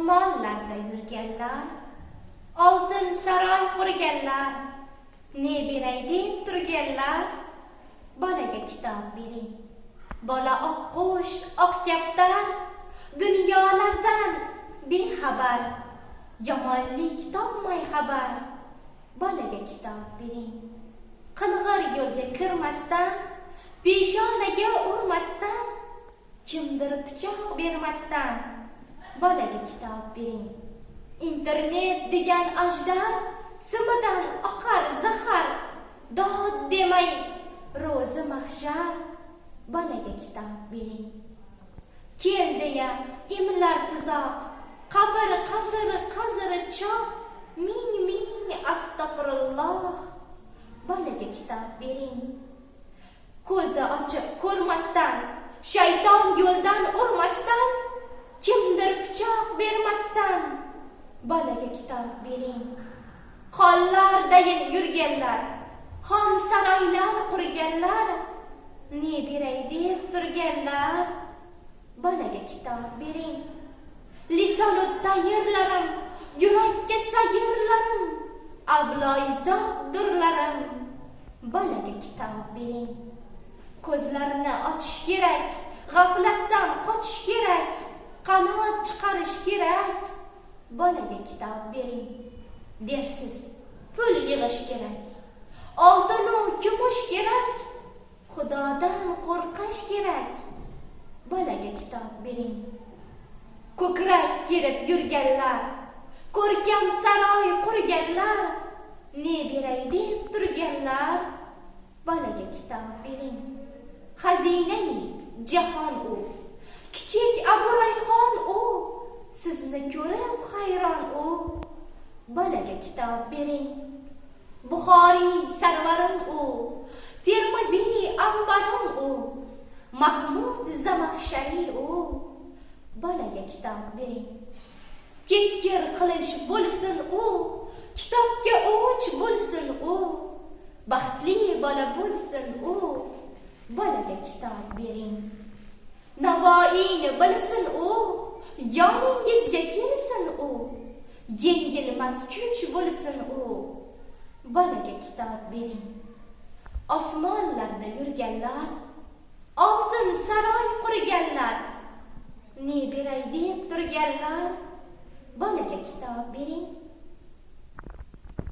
Osmonlarda yurganlar, oltin saroy qurganlar, ne beray deb turganlar, bolaga kitob bering. Bola oqqush, oq kaptar, dunyolardan bexabar, yomonlik topmay xabar, bolaga kitob bering. Qing'ir yo'lga kirmasdan, peshonaga urmasdan, kimdir pichoq bermasdan, bolaga kitob bering. Internet degan ajdar, simidan oqar zahar, dod demay ro'zi mahshar, bolaga kitob bering. Keldi-ya imlar tuzoq, qabr qazir choq, ming astag'firulloh, bolaga kitob bering. Ko'zi ochiq ko'rmasdan, shayton yo'ldan urmasdan, kimdir pichoq bermasdan, bolaga kitob bering. Xonlardayin yurganlar, xon saroylar qurganlar, ne beray deb turganlar, bolaga kitob bering. Lisonut tayirlarim, yurakka sayirlarim, avloyzod durlarim, bolaga kitob bering. Ko'zlarini ochish kerak, g'aflatdan qochish kerak, qanot chiqarish kerak, bolaga kitob bering. Dersiz pul yig'ish kerak, oltin u kumush kerak, Xudodan qo'rqish kerak, bolaga kitob bering. Ko'krak kerib yurganlar, ko'rkam saroy qurganlar, ne beray deb turganlar, bolaga kitob bering. Xazinai jahon u, kichik Aburayxon u, sizni ko'rib hayron u, bolaga kitob bering. Buxoriy sarvarim u, Termiziy ambarim u, Mahmud Zamaxshari u, bolaga kitob bering. Keskir qilish bo'lsin u, kitobga o'ch bo'lsin u, baxtli bola bo'lsin u, bolaga kitob bering. Navoiyni bilsin u, yoningizga kelsin u, yengilmas kuch bo'lsin u, bolaga kitob bering. Osmonlarda yurganlar, oltin saroy qurganlar, ne beray deb turganlar, bolaga kitob bering.